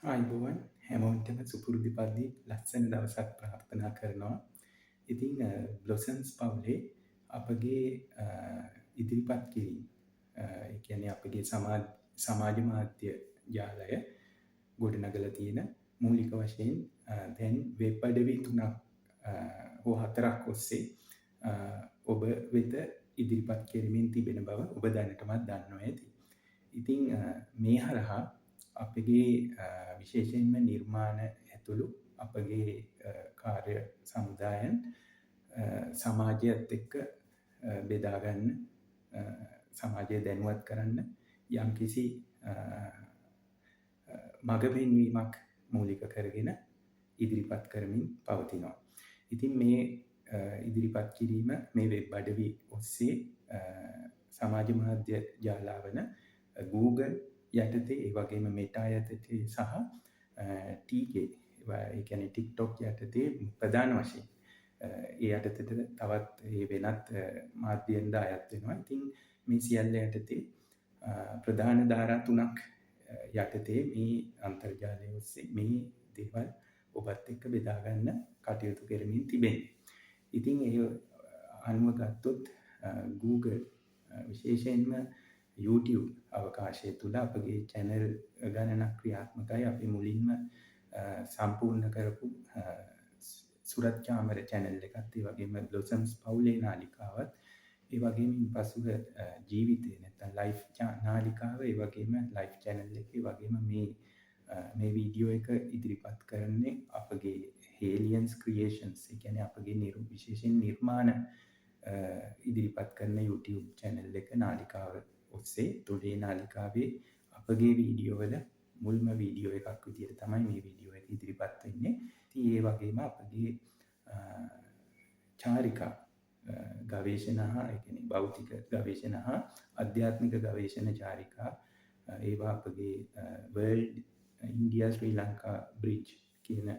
ආයුබෝවන් හැමෝටම සුපුරුදු පරිදි ලස්සන දවසක් ප්‍රාර්ථනා කරනවා. ඉතින් බ්ලොසම්ස් පවුලේ අපගේ ඉදිරිපත් කිරීම ඒ කියන්නේ අපගේ සමාජ මාධ්‍ය ජාලය ගොඩනගලා තියෙන මූලික වශයෙන් දැන් වෙබ් අඩවි 3ක් හෝ 4ක් ඔස්සේ ඔබ වෙත ඉදිරිපත් කෙරෙමින් තිබෙන බව ඔබ දැනටමත් දන්නවා ඇති. ඉතින් මේ හරහා අපගේ විශේෂයෙන්ම නිර්මාණ ඇතුළු අපගේ කාර්ය සමුදායන් සමාජයත් එක්ක බෙදාගන්න සමාජය දැනුවත් කරන්න යම්කිසි මඟ පෙන්වීමක් මූලික කරගෙන ඉදිරිපත් කරමින් පවතිනවා. ඉතින් මේ ඉදිරිපත් කිරීම මේ වෙබ් අඩවි ඔස්සේ සමාජ මාධ්‍ය ජාලාවන Google යටතේ ඒ වගේම Meta යටතේ සහ TK ඒ කියන්නේ TikTok යටතේ ප්‍රධාන වශයෙන් ඒ යටතේ තවත් ඒ වෙනත් මාධ්‍යයන්ද අයත් වෙනවා. ඉතින් මේ සියල්ල යටතේ ප්‍රධාන ධාරා තුනක් යටතේ මේ අන්තර්ජාලය ඔස්සේ මේ දේවල් ඔබත් එක්ක බෙදා ගන්න කටයුතු කරමින් තිබෙනවා. ඉතින් ඒ අනුව ගත්තොත් Google විශේෂයෙන්ම YouTube අවකාශය තුළ අපගේ channel ගණනක් ක්‍රියාත්මකයි. අපි මුලින්ම සම්පූර්ණ කරපු සුරත් චාමර channel එකත් ඒ වගේම බ්ලොසම්ස් පවුලේ නාලිකාවත් ඒ වගේම පසුව ජීවිතේ නැත්නම් ලයිෆ් නාලිකාව ඒ වගේම ලයිෆ් channel එකේ වගේම මේ වීඩියෝ එක ඉදිරිපත් කරන්නේ අපගේ Aliens Creations ඒ කියන්නේ අපගේ විශේෂයෙන් නිර්මාණ ඉදිරිපත් කරන YouTube channel එක නාලිකාව ඔස්සේ තොලේ නාලිකාවේ අපගේ වීඩියෝ වල මුල්ම වීඩියෝ එකක් විදිහට තමයි මේ වීඩියෝ එක ඉදිරිපත් වෙන්නේ. ඉතින් ඒ වගේම අපගේ චාරිකා ගවේෂණ හා ඒ කියන්නේ භෞතික ගවේෂණ හා අධ්‍යාත්මික ගවේෂණ චාරිකා ඒවා අපගේ World India Sri Lanka Bridge කියන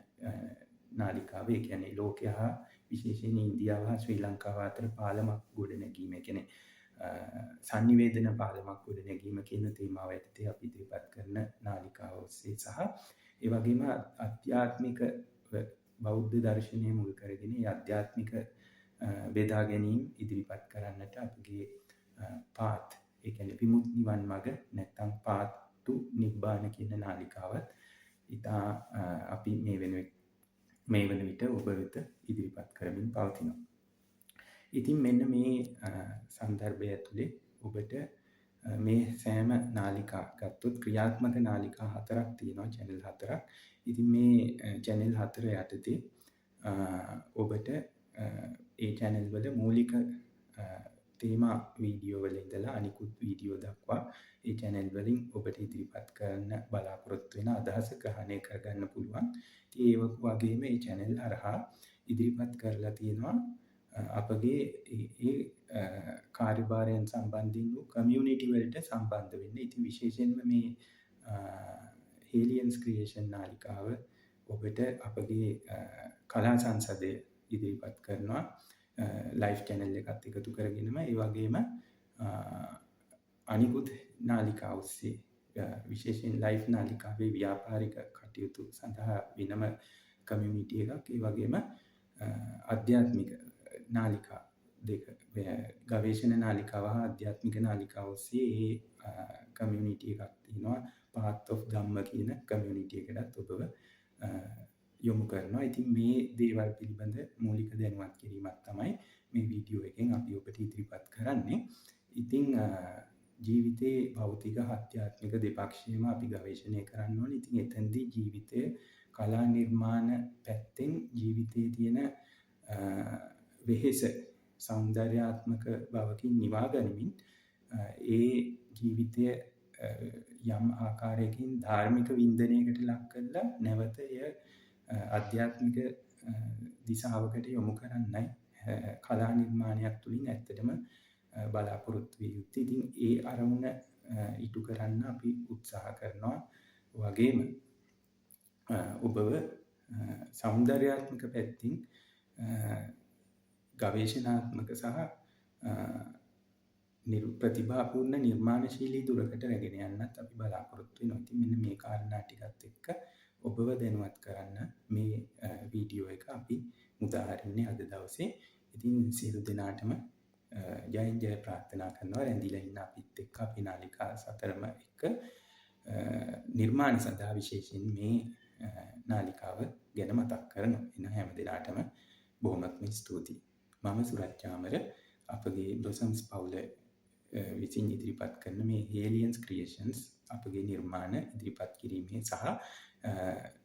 නාලිකාව ඒ කියන්නේ ලෝකය හා විශේෂයෙන් ඉන්දියාව හා ශ්‍රී ලංකාව අතර පාලමක් ගොඩනැගීම කියන්නේ සංනිවේදන පාලමක් ගොඩනැගීම කියන තේමාව යටතේ අපි ඉදිරිපත් කරන නාලිකාව ඔස්සේ සහ ඒ වගේම අධ්‍යාත්මික බෞද්ධ දර්ශනය මුල් කරගෙන අධ්‍යාත්මික බෙදා ගැනීම ඉදිරිපත් කරන්නට අපගේ පාත් ඒ කියන්නේ විමුක්ති නිවන් මඟ නැත්නම් පාත් to නිබ්බාන කියන නාලිකාවත් ඉතා අපි මේ වන විට ඔබ වෙත ඉදිරිපත් කරමින් පවතිනවා. ඉතින් මෙන්න මේ සන්දර්භය ඇතුලේ ඔබට මේ සෑම නාලිකා ගත්තොත් ක්‍රියාත්මක නාලිකා 4ක් තියෙනවා channel 4ක්. ඉතින් මේ channel 4 යටතේ ඔබට ඒ channel වල මූලික තේමා වීඩියෝ වල ඉඳලා අනිකුත් වීඩියෝ දක්වා ඒ channel වලින් ඔබට ඉදිරිපත් කරන්න බලාපොරොත්තු වෙන අදහස ග්‍රහණය කරගන්න පුළුවන්. ඉතින් ඒ වගේම මේ channel හරහා ඉදිරිපත් කරලා තියෙනවා අපගේ ඒ කාර්යභාරයන් සම්බන්ධින් වූ කමියුනිටි වලට සම්බන්ධ වෙන්න. ඉතින් විශේෂයෙන්ම මේ Aliens Creation නාලිකාව ඔබට අපගේ කලා සංසදය ඉදිරිපත් කරනවා ලයිව් channel එකත් එකතු කරගෙනම. ඒ වගේම අනිකුත් නාලිකා ඔස්සේ විශේෂයෙන් ලයිව් නාලිකාවේ ව්‍යාපාරික කටයුතු සඳහා වෙනම කමියුනිටි එකක් ඒ වගේම අධ්‍යාත්මික නාලිකා දෙක ගවේෂණ නාලිකාව හා අධ්‍යාත්මික නාලිකාව ඔස්සේ ඒ කමියුනිටි එකක් තියෙනවා Path of Dhamma කියන කමියුනිටි එකටත් ඔබව යොමු කරනවා. ඉතින් මේ දේවල් පිළිබඳ මූලික දැනුවත් කිරීමක් තමයි මේ වීඩියෝ එකෙන් අපි ඔබට ඉදිරිපත් කරන්නේ. ඉතින් ජීවිතේ භෞතික ආධ්‍යාත්මික දෙපක්ෂයේම අපි ගවේෂණය කරන්න ඕනේ. ඉතින් එතෙන්දී ජීවිතය කලා නිර්මාණ පැත්තෙන් ජීවිතයේ තියෙන වෙහෙස සෞන්දර්යාත්මක බවකින් නිවා ගනිමින් ඒ ජීවිතය යම් ආකාරයකින් ධාර්මික වින්දනයකට ලක් කරලා නැවත එය අධ්‍යාත්මික දිශාවකට යොමු කරන්නයි කලා නිර්මාණයක් තුළින් ඇත්තටම බලාපොරොත්තු විය යුත්තේ. ඉතින් ඒ අරමුණ ඉටු කරන්න අපි උත්සාහ කරනවා. වගේම ඔබව සෞන්දර්යාත්මක පැත්තෙන් ගවේෂණාත්මක සහ ප්‍රතිභාපූර්ණ නිර්මාණශීලී දුරකට රැගෙන යන්නත් අපි බලාපොරොත්තු වෙනවා. ඉතින් මෙන්න මේ කාරණා ටිකත් එක්ක ඔබව දැනුවත් කරන්න මේ වීඩියෝ එක අපි උදාහරණේ අද දවසේ. ඉතින් සියලු දෙනාටම ජයෙන් ජය ප්‍රාර්ථනා කරනවා. රැඳිලා ඉන්න අපිත් එක්ක අපි නාලිකා සතරම එක්ක නිර්මාණ සඳහා විශේෂයෙන් මේ නාලිකාව ගැන මතක් කරනවා. එන හැම දිනාටම බොහොමත්ම ස්තුතියි. මම සුරජ් චාමර අපගේ බ්ලොසම්ස් පවුල විසින් ඉදිරිපත් කරන මේ හේලියන්ස් ක්‍රියේෂන්ස් අපගේ නිර්මාණ ඉදිරිපත් කිරීමේ සහ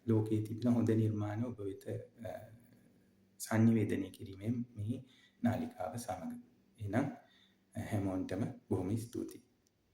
ලෝකයේ තිබෙන හොඳ නිර්මාණ ඔබ වෙත සංනිවේදනය කිරීමේ මේ නාලිකාව සමග. එහෙනම් හැමෝන්ටම බොහොම ස්තුතියි.